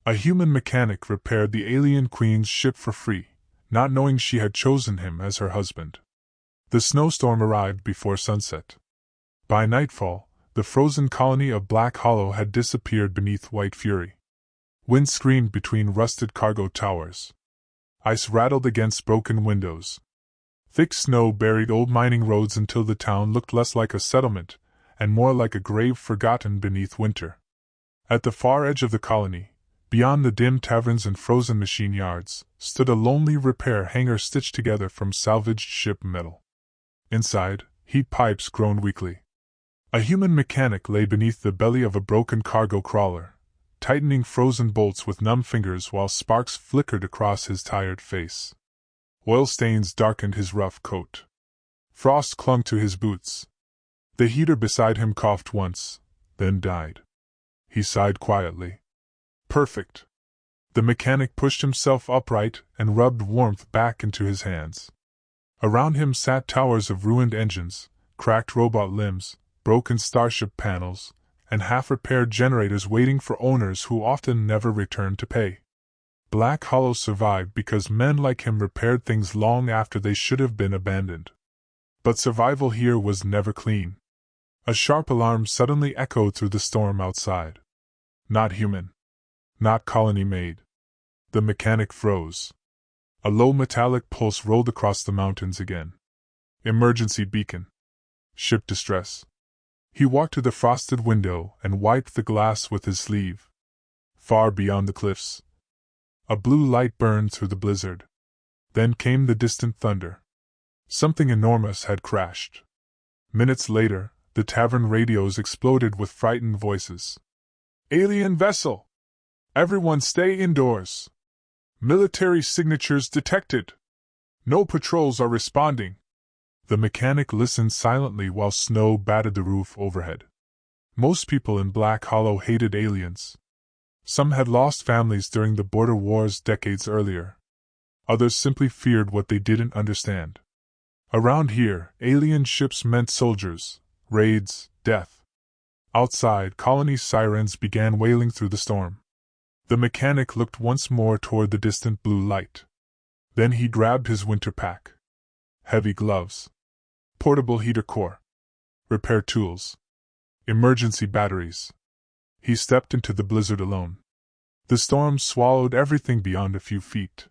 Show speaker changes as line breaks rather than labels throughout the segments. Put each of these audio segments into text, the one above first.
A human mechanic repaired the alien queen's ship for free, not knowing she had chosen him as her husband. The snowstorm arrived before sunset. By nightfall, the frozen colony of Black Hollow had disappeared beneath white fury. Wind screamed between rusted cargo towers. Ice rattled against broken windows. Thick snow buried old mining roads until the town looked less like a settlement, and more like a grave forgotten beneath winter. At the far edge of the colony, beyond the dim taverns and frozen machine yards, stood a lonely repair hangar stitched together from salvaged ship metal. Inside, heat pipes groaned weakly. A human mechanic lay beneath the belly of a broken cargo crawler, tightening frozen bolts with numb fingers while sparks flickered across his tired face. Oil stains darkened his rough coat. Frost clung to his boots. The heater beside him coughed once, then died. He sighed quietly. Perfect. The mechanic pushed himself upright and rubbed warmth back into his hands. Around him sat towers of ruined engines, cracked robot limbs, broken starship panels, and half-repaired generators waiting for owners who often never returned to pay. Black Hollow survived because men like him repaired things long after they should have been abandoned. But survival here was never clean. A sharp alarm suddenly echoed through the storm outside. Not human. Not colony-made. The mechanic froze. A low metallic pulse rolled across the mountains again. Emergency beacon. Ship distress. He walked to the frosted window and wiped the glass with his sleeve. Far beyond the cliffs, a blue light burned through the blizzard. Then came the distant thunder. Something enormous had crashed. Minutes later, the tavern radios exploded with frightened voices. Alien vessel! Everyone stay indoors! Military signatures detected! No patrols are responding! The mechanic listened silently while snow battered the roof overhead. Most people in Black Hollow hated aliens. Some had lost families during the border wars decades earlier. Others simply feared what they didn't understand. Around here, alien ships meant soldiers, raids, death. Outside, colony sirens began wailing through the storm. The mechanic looked once more toward the distant blue light. Then he grabbed his winter pack. Heavy gloves. Portable heater core. Repair tools. Emergency batteries. He stepped into the blizzard alone. The storm swallowed everything beyond a few feet.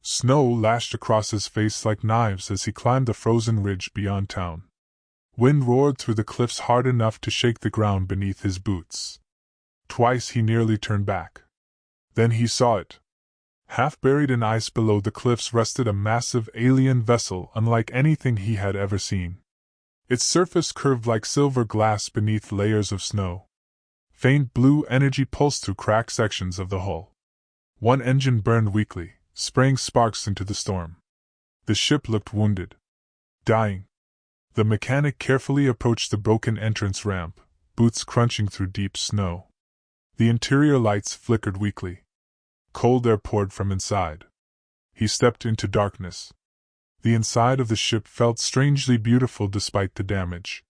Snow lashed across his face like knives as he climbed the frozen ridge beyond town. Wind roared through the cliffs hard enough to shake the ground beneath his boots. Twice he nearly turned back. Then he saw it. Half buried in ice below the cliffs rested a massive alien vessel unlike anything he had ever seen. Its surface curved like silver glass beneath layers of snow. Faint blue energy pulsed through cracked sections of the hull. One engine burned weakly, spraying sparks into the storm. The ship looked wounded. Dying. The mechanic carefully approached the broken entrance ramp, boots crunching through deep snow. The interior lights flickered weakly. Cold air poured from inside. He stepped into darkness. The inside of the ship felt strangely beautiful despite the damage.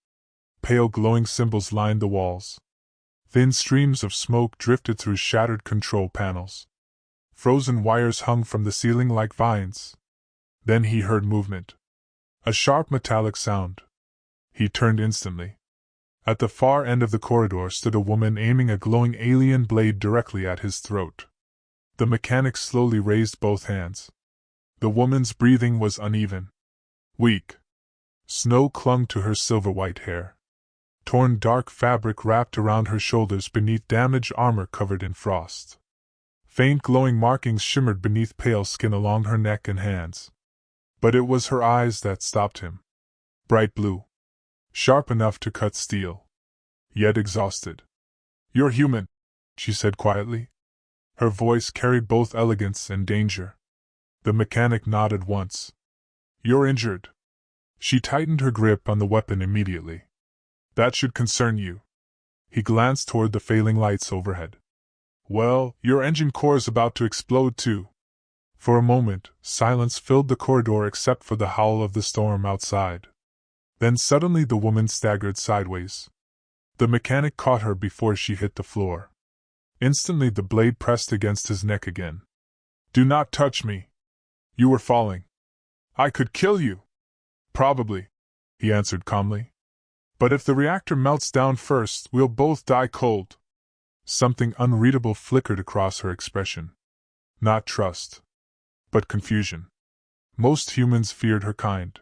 Pale glowing symbols lined the walls. Thin streams of smoke drifted through shattered control panels. Frozen wires hung from the ceiling like vines. Then he heard movement. A sharp metallic sound. He turned instantly. At the far end of the corridor stood a woman aiming a glowing alien blade directly at his throat. The mechanic slowly raised both hands. The woman's breathing was uneven. Weak. Snow clung to her silver-white hair. Torn dark fabric wrapped around her shoulders beneath damaged armor covered in frost. Faint glowing markings shimmered beneath pale skin along her neck and hands. But it was her eyes that stopped him. Bright blue. Sharp enough to cut steel. Yet exhausted. "You're human," she said quietly. Her voice carried both elegance and danger. The mechanic nodded once. "You're injured." She tightened her grip on the weapon immediately. "That should concern you." He glanced toward the failing lights overhead. "Well, your engine core is about to explode too." For a moment, silence filled the corridor except for the howl of the storm outside. Then suddenly the woman staggered sideways. The mechanic caught her before she hit the floor. Instantly the blade pressed against his neck again. "Do not touch me. You were falling. I could kill you." "Probably," he answered calmly. "But if the reactor melts down first, we'll both die cold." Something unreadable flickered across her expression. Not trust, but confusion. Most humans feared her kind.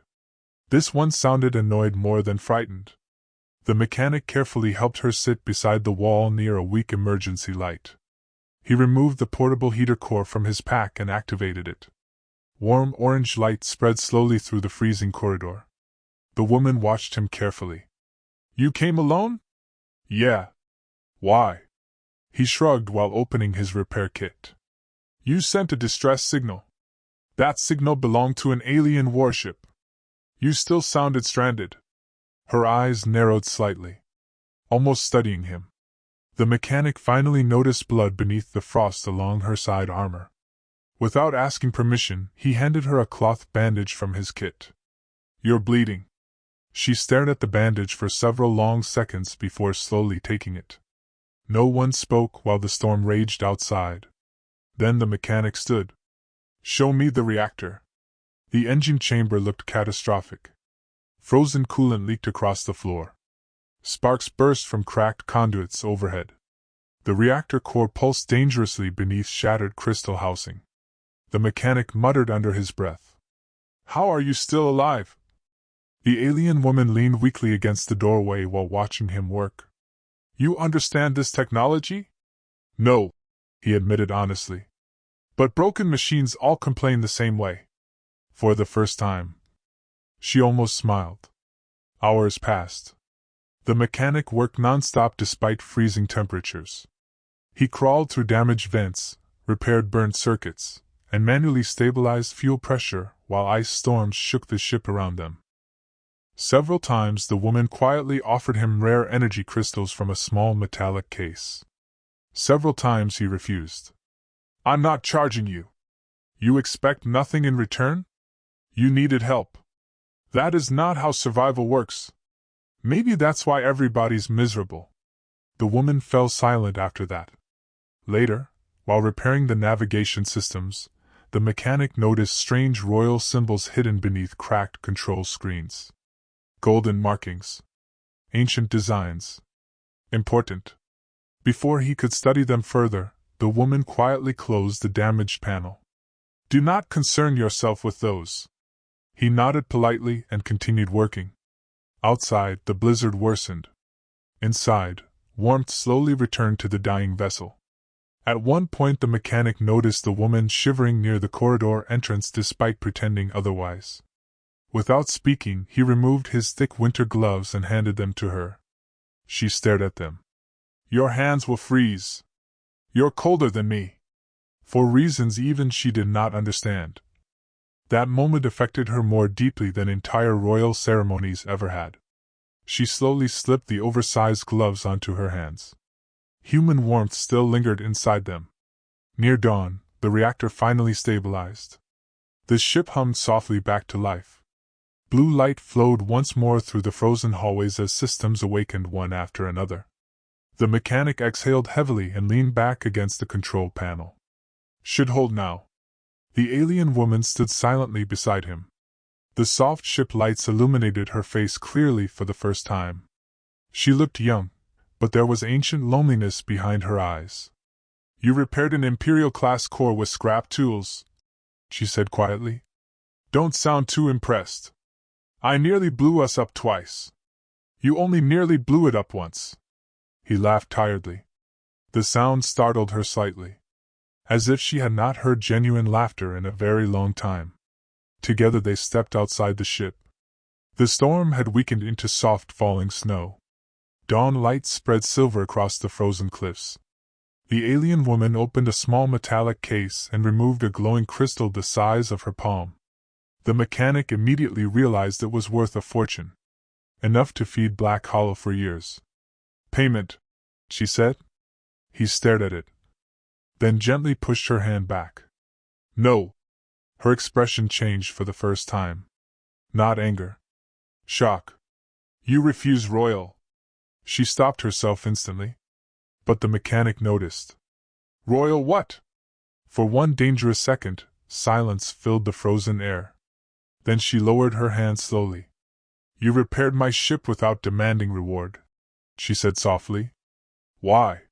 This one sounded annoyed more than frightened. The mechanic carefully helped her sit beside the wall near a weak emergency light. He removed the portable heater core from his pack and activated it. Warm orange light spread slowly through the freezing corridor. The woman watched him carefully. "You came alone?" "Yeah." "Why?" He shrugged while opening his repair kit. "You sent a distress signal. That signal belonged to an alien warship. You still sounded stranded." Her eyes narrowed slightly, almost studying him. The mechanic finally noticed blood beneath the frost along her side armor. Without asking permission, he handed her a cloth bandage from his kit. "You're bleeding." She stared at the bandage for several long seconds before slowly taking it. No one spoke while the storm raged outside. Then the mechanic stood. "Show me the reactor." The engine chamber looked catastrophic. Frozen coolant leaked across the floor. Sparks burst from cracked conduits overhead. The reactor core pulsed dangerously beneath shattered crystal housing. The mechanic muttered under his breath. "How are you still alive?" The alien woman leaned weakly against the doorway while watching him work. "You understand this technology?" "No," he admitted honestly. "But broken machines all complain the same way." For the first time. She almost smiled. Hours passed. The mechanic worked non-stop despite freezing temperatures. He crawled through damaged vents, repaired burned circuits, and manually stabilized fuel pressure while ice storms shook the ship around them. Several times the woman quietly offered him rare energy crystals from a small metallic case. Several times he refused. "I'm not charging you. You expect nothing in return? You needed help. That is not how survival works. Maybe that's why everybody's miserable." The woman fell silent after that. Later, while repairing the navigation systems, the mechanic noticed strange royal symbols hidden beneath cracked control screens. Golden markings. Ancient designs. Important. Before he could study them further, the woman quietly closed the damaged panel. "Do not concern yourself with those." He nodded politely and continued working. Outside, the blizzard worsened. Inside, warmth slowly returned to the dying vessel. At one point the mechanic noticed the woman shivering near the corridor entrance despite pretending otherwise. Without speaking, he removed his thick winter gloves and handed them to her. She stared at them. "Your hands will freeze. You're colder than me." For reasons even she did not understand. That moment affected her more deeply than entire royal ceremonies ever had. She slowly slipped the oversized gloves onto her hands. Human warmth still lingered inside them. Near dawn, the reactor finally stabilized. The ship hummed softly back to life. Blue light flowed once more through the frozen hallways as systems awakened one after another. The mechanic exhaled heavily and leaned back against the control panel. "Should hold now." The alien woman stood silently beside him. The soft ship lights illuminated her face clearly for the first time. She looked young, but there was ancient loneliness behind her eyes. "You repaired an Imperial-class core with scrap tools," she said quietly. "Don't sound too impressed. I nearly blew us up twice. You only nearly blew it up once." He laughed tiredly. The sound startled her slightly, as if she had not heard genuine laughter in a very long time. Together they stepped outside the ship. The storm had weakened into soft falling snow. Dawn light spread silver across the frozen cliffs. The alien woman opened a small metallic case and removed a glowing crystal the size of her palm. The mechanic immediately realized it was worth a fortune. Enough to feed Black Hollow for years. "Payment," she said. He stared at it, then gently pushed her hand back. "No." Her expression changed for the first time. Not anger. Shock. "You refuse royal." She stopped herself instantly. But the mechanic noticed. Royal what? For one dangerous second, silence filled the frozen air. Then she lowered her hand slowly. You repaired my ship without demanding reward, she said softly. Why?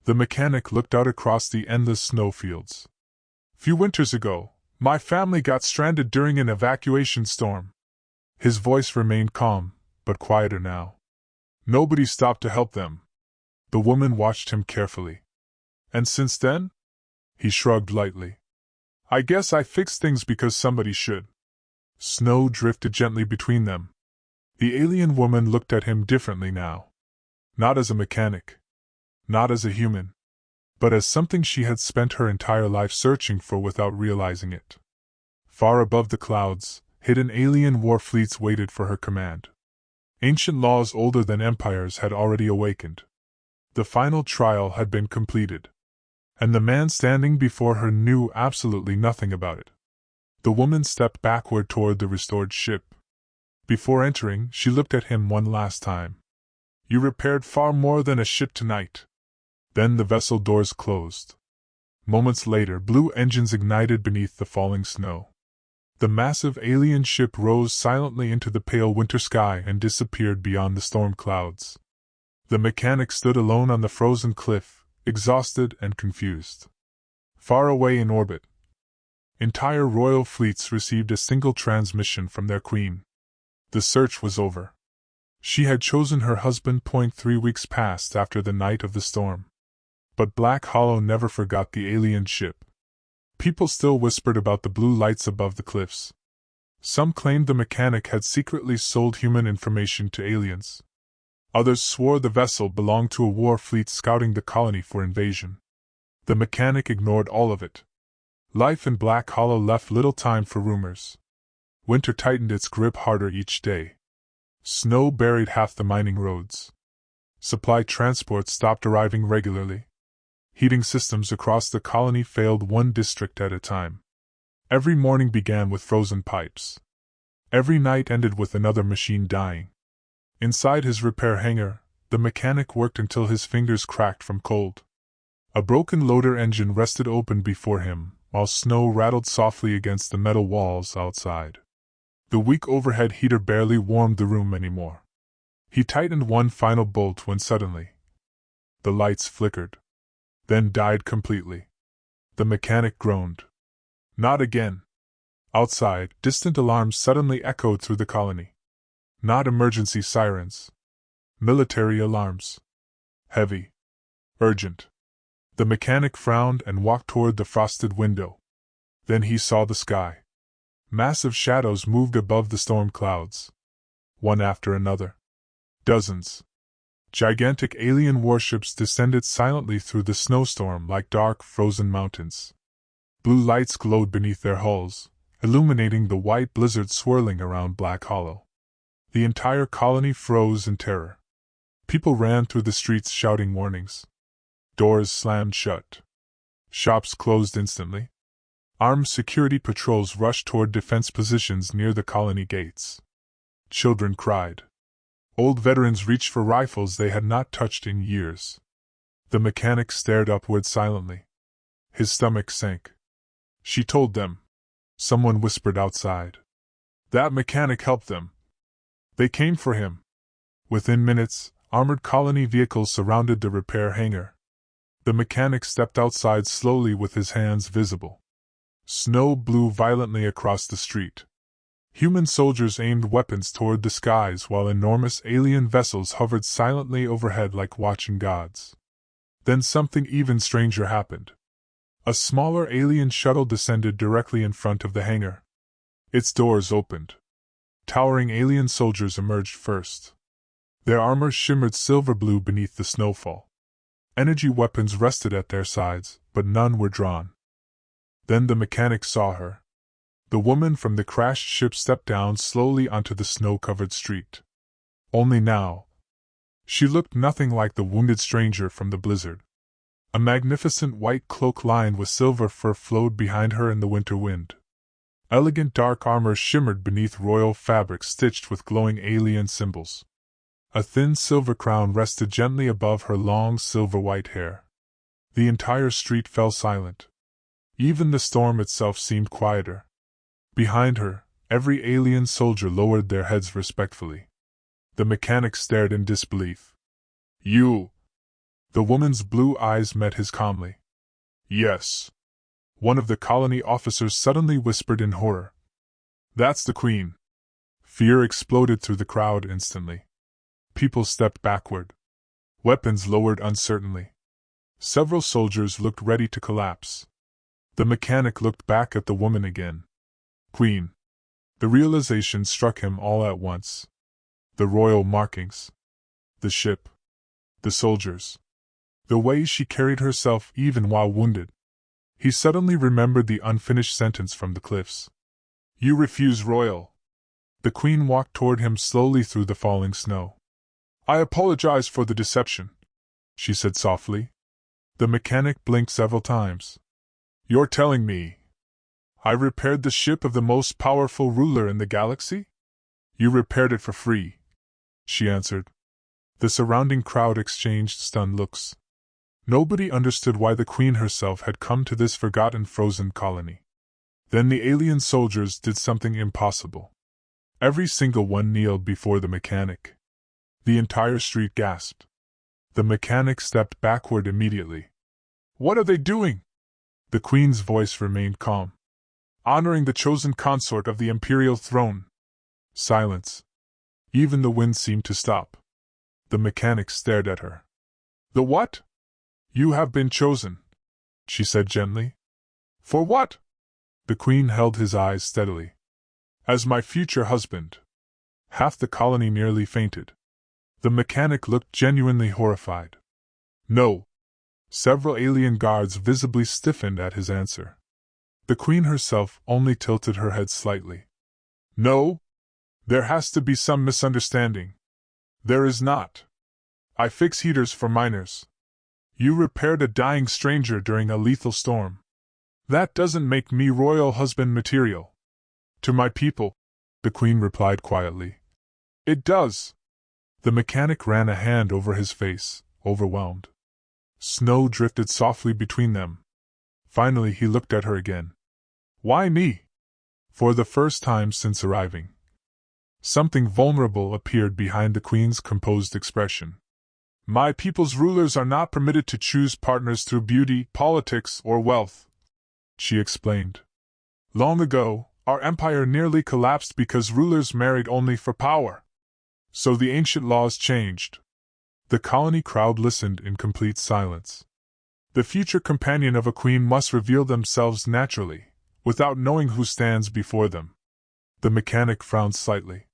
The mechanic looked out across the endless snowfields. Few winters ago, my family got stranded during an evacuation storm. His voice remained calm, but quieter now. Nobody stopped to help them. The woman watched him carefully. And since then? He shrugged lightly. I guess I fixed things because somebody should. Snow drifted gently between them. The alien woman looked at him differently now. Not as a mechanic. Not as a human. But as something she had spent her entire life searching for without realizing it. Far above the clouds, hidden alien war fleets waited for her command. Ancient laws older than empires had already awakened. The final trial had been completed. And the man standing before her knew absolutely nothing about it. The woman stepped backward toward the restored ship. Before entering, she looked at him one last time. You repaired far more than a ship tonight. Then the vessel doors closed. Moments later, blue engines ignited beneath the falling snow. The massive alien ship rose silently into the pale winter sky and disappeared beyond the storm clouds. The mechanic stood alone on the frozen cliff, exhausted and confused. Far away in orbit, entire royal fleets received a single transmission from their queen. The search was over. She had chosen her husband. 3 weeks passed after the night of the storm. But Black Hollow never forgot the alien ship. People still whispered about the blue lights above the cliffs. Some claimed the mechanic had secretly sold human information to aliens. Others swore the vessel belonged to a war fleet scouting the colony for invasion. The mechanic ignored all of it. Life in Black Hollow left little time for rumors. Winter tightened its grip harder each day. Snow buried half the mining roads. Supply transports stopped arriving regularly. Heating systems across the colony failed one district at a time. Every morning began with frozen pipes. Every night ended with another machine dying. Inside his repair hangar, the mechanic worked until his fingers cracked from cold. A broken loader engine rested open before him, while snow rattled softly against the metal walls outside. The weak overhead heater barely warmed the room anymore. He tightened one final bolt when suddenly the lights flickered, then died completely. The mechanic groaned. Not again. Outside, distant alarms suddenly echoed through the colony. Not emergency sirens. Military alarms. Heavy. Urgent. The mechanic frowned and walked toward the frosted window. Then he saw the sky. Massive shadows moved above the storm clouds. One after another. Dozens. Gigantic alien warships descended silently through the snowstorm like dark, frozen mountains. Blue lights glowed beneath their hulls, illuminating the white blizzard swirling around Black Hollow. The entire colony froze in terror. People ran through the streets shouting warnings. Doors slammed shut. Shops closed instantly. Armed security patrols rushed toward defense positions near the colony gates. Children cried. Old veterans reached for rifles they had not touched in years. The mechanic stared upward silently. His stomach sank. She told them. Someone whispered outside. That mechanic helped them. They came for him. Within minutes, armored colony vehicles surrounded the repair hangar. The mechanic stepped outside slowly with his hands visible. Snow blew violently across the street. Human soldiers aimed weapons toward the skies while enormous alien vessels hovered silently overhead like watching gods. Then something even stranger happened. A smaller alien shuttle descended directly in front of the hangar. Its doors opened. Towering alien soldiers emerged first. Their armor shimmered silver blue beneath the snowfall. Energy weapons rested at their sides, but none were drawn. Then the mechanic saw her. The woman from the crashed ship stepped down slowly onto the snow-covered street. Only now, she looked nothing like the wounded stranger from the blizzard. A magnificent white cloak lined with silver fur flowed behind her in the winter wind. Elegant dark armor shimmered beneath royal fabric stitched with glowing alien symbols. A thin silver crown rested gently above her long silver-white hair. The entire street fell silent. Even the storm itself seemed quieter. Behind her, every alien soldier lowered their heads respectfully. The mechanic stared in disbelief. You! The woman's blue eyes met his calmly. Yes. One of the colony officers suddenly whispered in horror. That's the Queen. Fear exploded through the crowd instantly. People stepped backward. Weapons lowered uncertainly. Several soldiers looked ready to collapse. The mechanic looked back at the woman again. Queen. The realization struck him all at once. The royal markings. The ship. The soldiers. The way she carried herself even while wounded. He suddenly remembered the unfinished sentence from the cliffs. You refuse royal. The Queen walked toward him slowly through the falling snow. I apologize for the deception, she said softly. The mechanic blinked several times. You're telling me I repaired the ship of the most powerful ruler in the galaxy? You repaired it for free, she answered. The surrounding crowd exchanged stunned looks. Nobody understood why the Queen herself had come to this forgotten frozen colony. Then the alien soldiers did something impossible. Every single one kneeled before the mechanic. The entire street gasped. The mechanic stepped backward immediately. What are they doing? The Queen's voice remained calm. Honoring the chosen consort of the imperial throne. Silence. Even the wind seemed to stop. The mechanic stared at her. The what? You have been chosen, she said gently. For what? The Queen held his eyes steadily. As my future husband. Half the colony nearly fainted. The mechanic looked genuinely horrified. No. Several alien guards visibly stiffened at his answer. The Queen herself only tilted her head slightly. No. There has to be some misunderstanding. There is not. I fix heaters for miners. You repaired a dying stranger during a lethal storm. That doesn't make me royal husband material. To my people, the Queen replied quietly. It does. The mechanic ran a hand over his face, overwhelmed. Snow drifted softly between them. Finally he looked at her again. Why me? For the first time since arriving. Something vulnerable appeared behind the Queen's composed expression. My people's rulers are not permitted to choose partners through beauty, politics, or wealth, she explained. Long ago, our empire nearly collapsed because rulers married only for power. So the ancient laws changed. The colony crowd listened in complete silence. The future companion of a queen must reveal themselves naturally, without knowing who stands before them. The mechanic frowned slightly.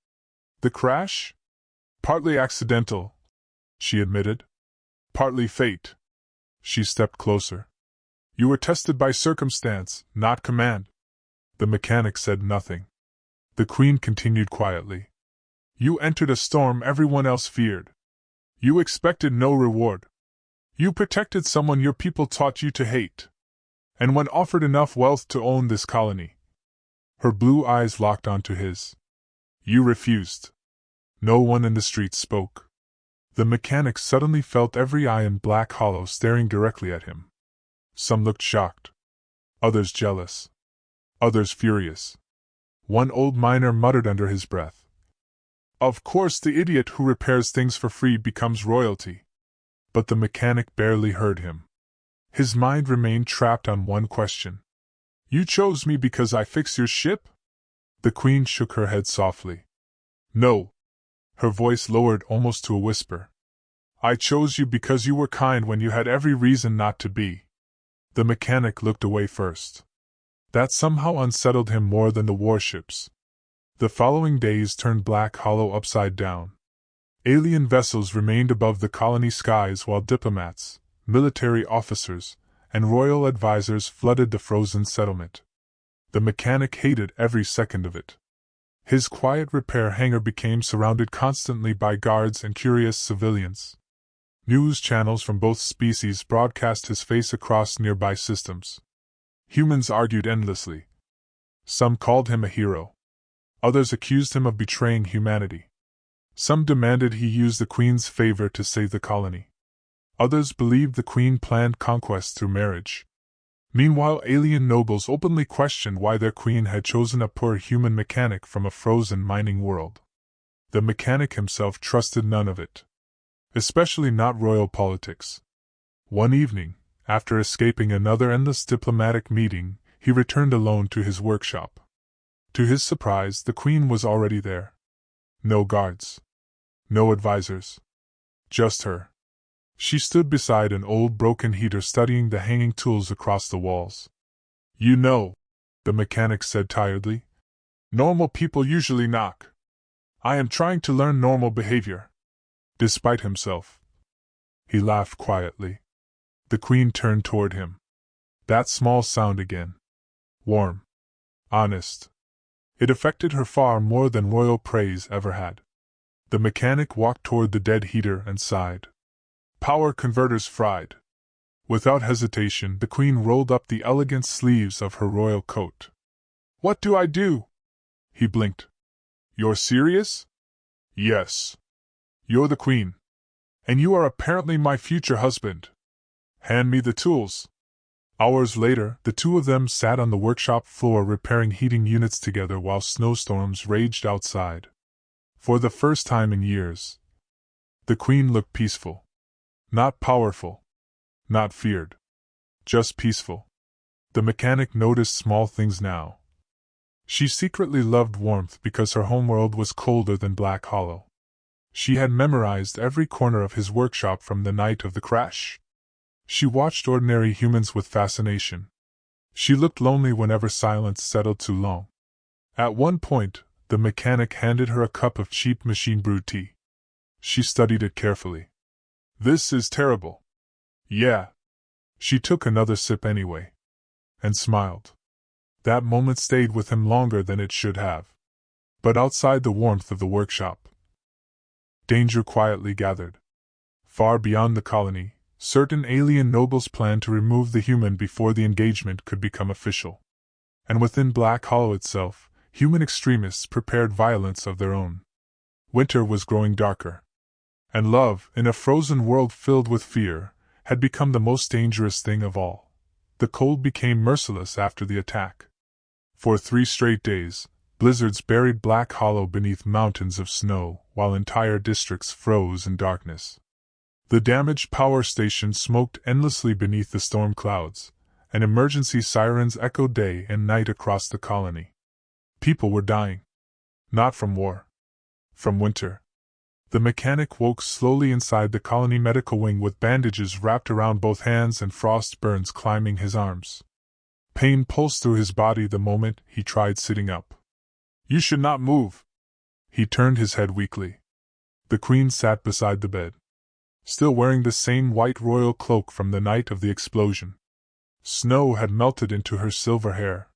The crash? Partly accidental, she admitted. Partly fate. She stepped closer. You were tested by circumstance, not command. The mechanic said nothing. The Queen continued quietly. You entered a storm everyone else feared. You expected no reward. You protected someone your people taught you to hate. And when offered enough wealth to own this colony. Her blue eyes locked onto his. You refused. No one in the street spoke. The mechanic suddenly felt every eye in Black Hollow staring directly at him. Some looked shocked. Others jealous. Others furious. One old miner muttered under his breath. Of course the idiot who repairs things for free becomes royalty. But the mechanic barely heard him. His mind remained trapped on one question. You chose me because I fix your ship? The Queen shook her head softly. No. Her voice lowered almost to a whisper. I chose you because you were kind when you had every reason not to be. The mechanic looked away first. That somehow unsettled him more than the warships. The following days turned Black Hollow upside down. Alien vessels remained above the colony skies while diplomats, military officers, and royal advisors flooded the frozen settlement. The mechanic hated every second of it. His quiet repair hangar became surrounded constantly by guards and curious civilians. News channels from both species broadcast his face across nearby systems. Humans argued endlessly. Some called him a hero. Others accused him of betraying humanity. Some demanded he use the Queen's favor to save the colony. Others believed the queen planned conquest through marriage. Meanwhile, alien nobles openly questioned why their queen had chosen a poor human mechanic from a frozen mining world. The mechanic himself trusted none of it. Especially not royal politics. One evening, after escaping another endless diplomatic meeting, he returned alone to his workshop. To his surprise, the queen was already there. No guards. No advisors. Just her. She stood beside an old broken heater studying the hanging tools across the walls. "You know," the mechanic said tiredly, "normal people usually knock. I am trying to learn normal behavior." Despite himself. He laughed quietly. The queen turned toward him. That small sound again. Warm. Honest. It affected her far more than royal praise ever had. The mechanic walked toward the dead heater and sighed. "Power converters fried." Without hesitation, the queen rolled up the elegant sleeves of her royal coat. "What do I do?" He blinked. "You're serious?" "Yes. You're the queen. And you are apparently my future husband. Hand me the tools." Hours later, the two of them sat on the workshop floor repairing heating units together while snowstorms raged outside. For the first time in years, the queen looked peaceful. Not powerful. Not feared. Just peaceful. The mechanic noticed small things now. She secretly loved warmth because her homeworld was colder than Black Hollow. She had memorized every corner of his workshop from the night of the crash. She watched ordinary humans with fascination. She looked lonely whenever silence settled too long. At one point, the mechanic handed her a cup of cheap machine-brewed tea. She studied it carefully. "This is terrible." "Yeah." She took another sip anyway. And smiled. That moment stayed with him longer than it should have. But outside the warmth of the workshop, danger quietly gathered. Far beyond the colony, certain alien nobles planned to remove the human before the engagement could become official. And within Black Hollow itself, human extremists prepared violence of their own. Winter was growing darker. And love, in a frozen world filled with fear, had become the most dangerous thing of all. The cold became merciless after the attack. For 3 straight days, blizzards buried Black Hollow beneath mountains of snow, while entire districts froze in darkness. The damaged power station smoked endlessly beneath the storm clouds, and emergency sirens echoed day and night across the colony. People were dying. Not from war. From winter. The mechanic woke slowly inside the colony medical wing with bandages wrapped around both hands and frost burns climbing his arms. Pain pulsed through his body the moment he tried sitting up. "You should not move." He turned his head weakly. The queen sat beside the bed, still wearing the same white royal cloak from the night of the explosion. Snow had melted into her silver hair.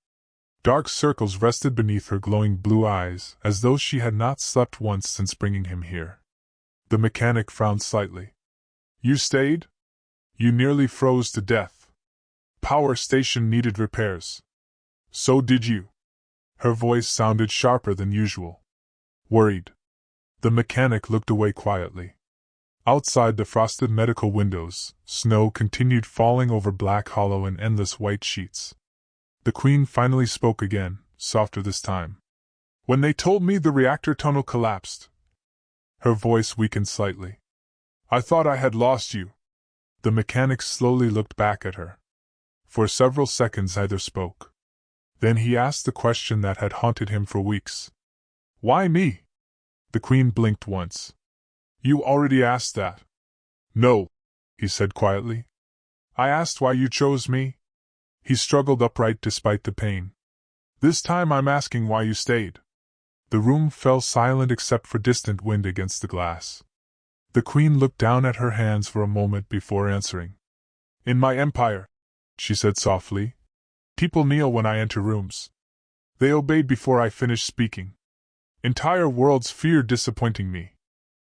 Dark circles rested beneath her glowing blue eyes, as though she had not slept once since bringing him here. The mechanic frowned slightly. "You stayed? You nearly froze to death. Power station needed repairs. So did you." Her voice sounded sharper than usual. Worried. The mechanic looked away quietly. Outside the frosted medical windows, snow continued falling over Black Hollow in endless white sheets. The queen finally spoke again, softer this time. "When they told me the reactor tunnel collapsed," her voice weakened slightly, "I thought I had lost you." The mechanic slowly looked back at her. For several seconds neither spoke. Then he asked the question that had haunted him for weeks. "Why me?" The queen blinked once. "You already asked that." "No," he said quietly. "I asked why you chose me." He struggled upright despite the pain. "This time I'm asking why you stayed." The room fell silent except for distant wind against the glass. The queen looked down at her hands for a moment before answering. "In my empire," she said softly, "people kneel when I enter rooms. They obeyed before I finished speaking. Entire worlds feared disappointing me."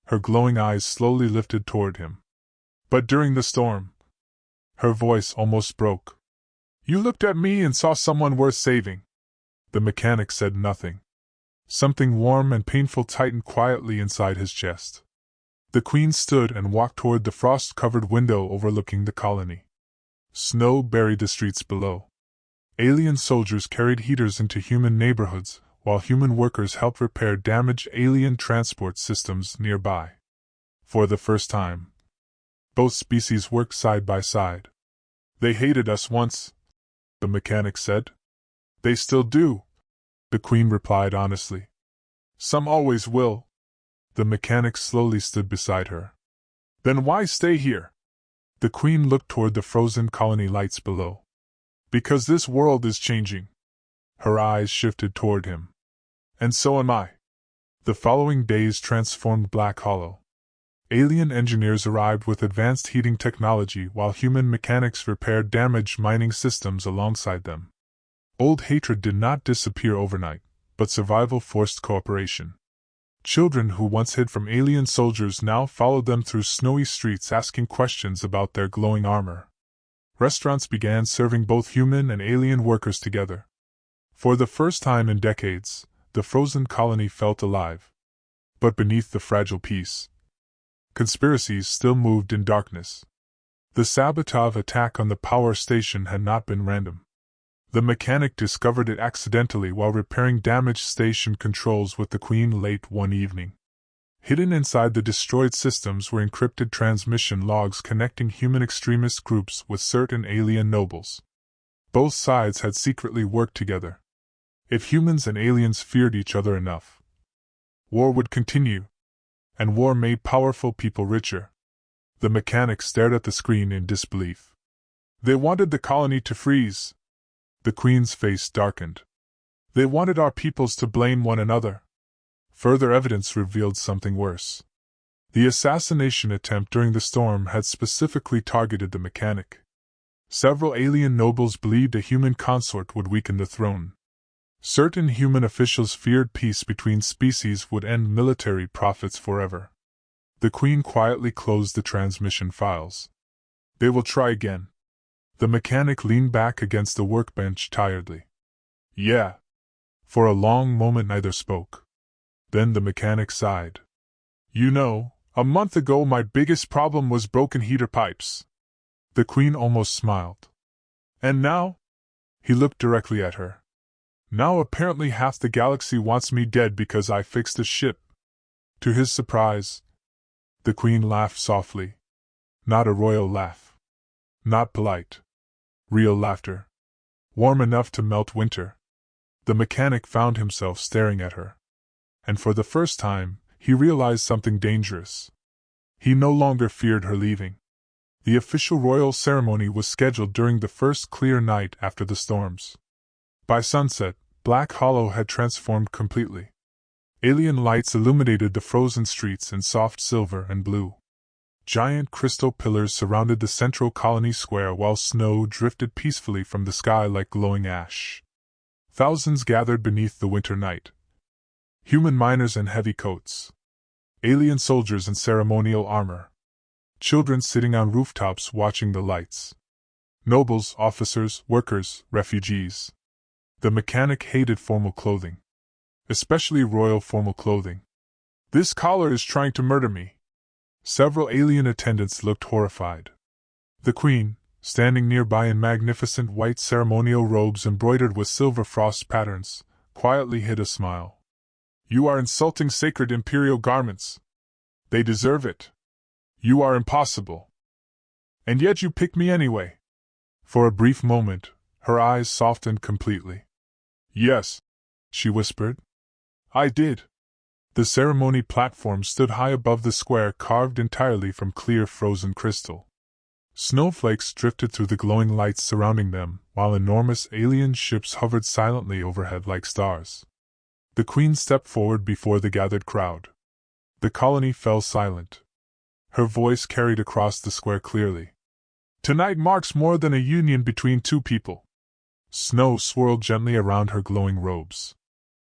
Her glowing eyes slowly lifted toward him. "But during the storm," her voice almost broke, "you looked at me and saw someone worth saving." The mechanic said nothing. Something warm and painful tightened quietly inside his chest. The Queen stood and walked toward the frost-covered window overlooking the colony. Snow buried the streets below. Alien soldiers carried heaters into human neighborhoods, while human workers helped repair damaged alien transport systems nearby. For the first time, both species worked side by side. "They hated us once," the mechanic said. "They still do," the Queen replied honestly. "Some always will." The mechanic slowly stood beside her. "Then why stay here?" The Queen looked toward the frozen colony lights below. "Because this world is changing." Her eyes shifted toward him. "And so am I." The following days transformed Black Hollow. Alien engineers arrived with advanced heating technology while human mechanics repaired damaged mining systems alongside them. Old hatred did not disappear overnight, but survival forced cooperation. Children who once hid from alien soldiers now followed them through snowy streets asking questions about their glowing armor. Restaurants began serving both human and alien workers together. For the first time in decades, the frozen colony felt alive. But beneath the fragile peace, conspiracies still moved in darkness. The sabotage attack on the power station had not been random. The mechanic discovered it accidentally while repairing damaged station controls with the Queen late one evening. Hidden inside the destroyed systems were encrypted transmission logs connecting human extremist groups with certain alien nobles. Both sides had secretly worked together. If humans and aliens feared each other enough, war would continue. And war made powerful people richer. The mechanic stared at the screen in disbelief. "They wanted the colony to freeze." The Queen's face darkened. "They wanted our peoples to blame one another." Further evidence revealed something worse. The assassination attempt during the storm had specifically targeted the mechanic. Several alien nobles believed a human consort would weaken the throne. Certain human officials feared peace between species would end military profits forever. The Queen quietly closed the transmission files. "They will try again." The mechanic leaned back against the workbench tiredly. "Yeah." For a long moment neither spoke. Then the mechanic sighed. "You know, a month ago my biggest problem was broken heater pipes." The Queen almost smiled. "And now?" He looked directly at her. "Now apparently half the galaxy wants me dead because I fixed a ship." To his surprise, the Queen laughed softly. Not a royal laugh. Not polite. Real laughter. Warm enough to melt winter. The mechanic found himself staring at her. And for the first time, he realized something dangerous. He no longer feared her leaving. The official royal ceremony was scheduled during the first clear night after the storms. By sunset, Black Hollow had transformed completely. Alien lights illuminated the frozen streets in soft silver and blue. Giant crystal pillars surrounded the central colony square while snow drifted peacefully from the sky like glowing ash. Thousands gathered beneath the winter night. Human miners in heavy coats. Alien soldiers in ceremonial armor. Children sitting on rooftops watching the lights. Nobles, officers, workers, refugees. The mechanic hated formal clothing. Especially royal formal clothing. "This collar is trying to murder me." Several alien attendants looked horrified. The Queen, standing nearby in magnificent white ceremonial robes embroidered with silver frost patterns, quietly hid a smile. "You are insulting sacred imperial garments. They deserve it. You are impossible. And yet you picked me anyway." For a brief moment, her eyes softened completely. "Yes," she whispered. "I did." The ceremony platform stood high above the square, carved entirely from clear frozen crystal. Snowflakes drifted through the glowing lights surrounding them, while enormous alien ships hovered silently overhead like stars. The Queen stepped forward before the gathered crowd. The colony fell silent. Her voice carried across the square clearly. "Tonight marks more than a union between two people." Snow swirled gently around her glowing robes.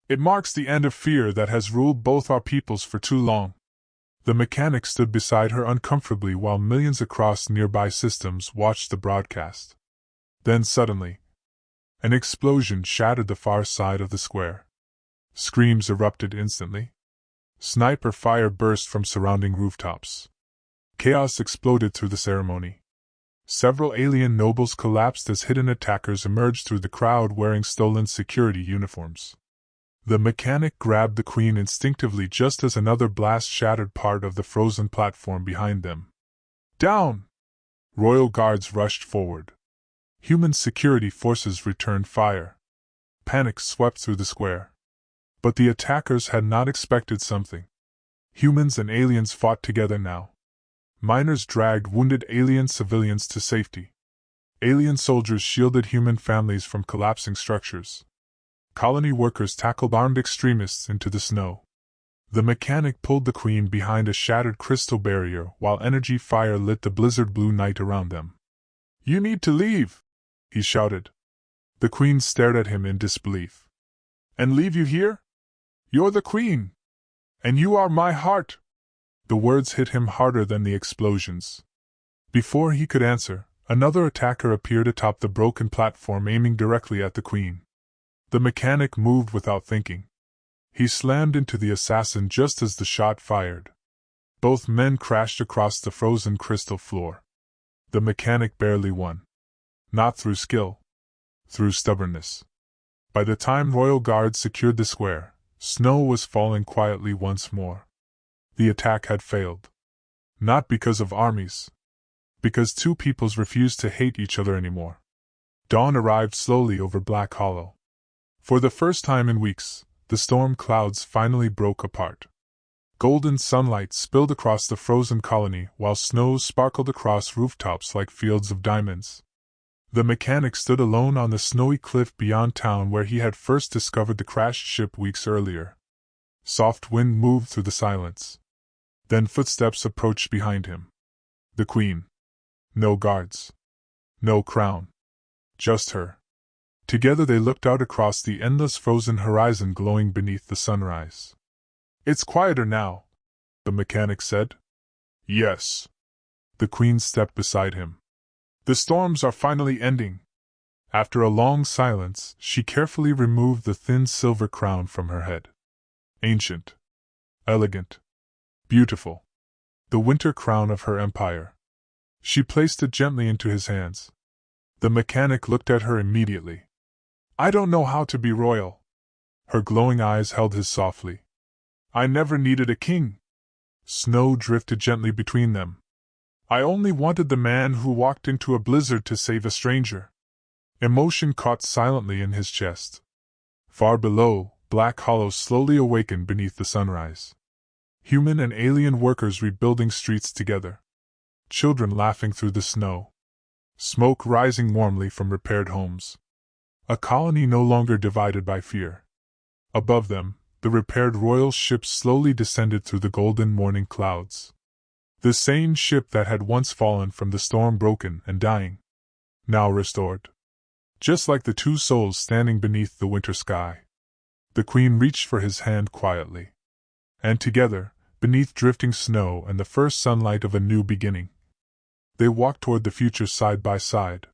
"It marks the end of fear that has ruled both our peoples for too long." The mechanic stood beside her uncomfortably while millions across nearby systems watched the broadcast. Then suddenly, an explosion shattered the far side of the square. Screams erupted instantly. Sniper fire burst from surrounding rooftops. Chaos exploded through the ceremony. Several alien nobles collapsed as hidden attackers emerged through the crowd wearing stolen security uniforms. The mechanic grabbed the queen instinctively just as another blast shattered part of the frozen platform behind them. Down! Royal guards rushed forward. Human security forces returned fire. Panic swept through the square. But the attackers had not expected something. Humans and aliens fought together now. Miners dragged wounded alien civilians to safety. Alien soldiers shielded human families from collapsing structures. Colony workers tackled armed extremists into the snow. The mechanic pulled the queen behind a shattered crystal barrier while energy fire lit the blizzard blue night around them. "You need to leave!" he shouted. The queen stared at him in disbelief. "And leave you here? You're the queen! And you are my heart!" The words hit him harder than the explosions. Before he could answer, another attacker appeared atop the broken platform aiming directly at the queen. The mechanic moved without thinking. He slammed into the assassin just as the shot fired. Both men crashed across the frozen crystal floor. The mechanic barely won. Not through skill. Through stubbornness. By the time royal guards secured the square, snow was falling quietly once more. The attack had failed. Not because of armies. Because two peoples refused to hate each other anymore. Dawn arrived slowly over Black Hollow. For the first time in weeks, the storm clouds finally broke apart. Golden sunlight spilled across the frozen colony while snow sparkled across rooftops like fields of diamonds. The mechanic stood alone on the snowy cliff beyond town where he had first discovered the crashed ship weeks earlier. Soft wind moved through the silence. Then footsteps approached behind him. The queen. No guards. No crown. Just her. Together they looked out across the endless frozen horizon glowing beneath the sunrise. "It's quieter now," the mechanic said. "Yes." The queen stepped beside him. "The storms are finally ending." After a long silence, she carefully removed the thin silver crown from her head. Ancient. Elegant. Beautiful. The winter crown of her empire. She placed it gently into his hands. The mechanic looked at her immediately. "I don't know how to be royal." Her glowing eyes held his softly. "I never needed a king." Snow drifted gently between them. "I only wanted the man who walked into a blizzard to save a stranger." Emotion caught silently in his chest. Far below, Black Hollow slowly awakened beneath the sunrise. Human and alien workers rebuilding streets together. Children laughing through the snow. Smoke rising warmly from repaired homes. A colony no longer divided by fear. Above them, the repaired royal ship slowly descended through the golden morning clouds. The same ship that had once fallen from the storm broken and dying. Now restored. Just like the two souls standing beneath the winter sky. The queen reached for his hand quietly. And together, beneath drifting snow and the first sunlight of a new beginning, they walked toward the future side by side.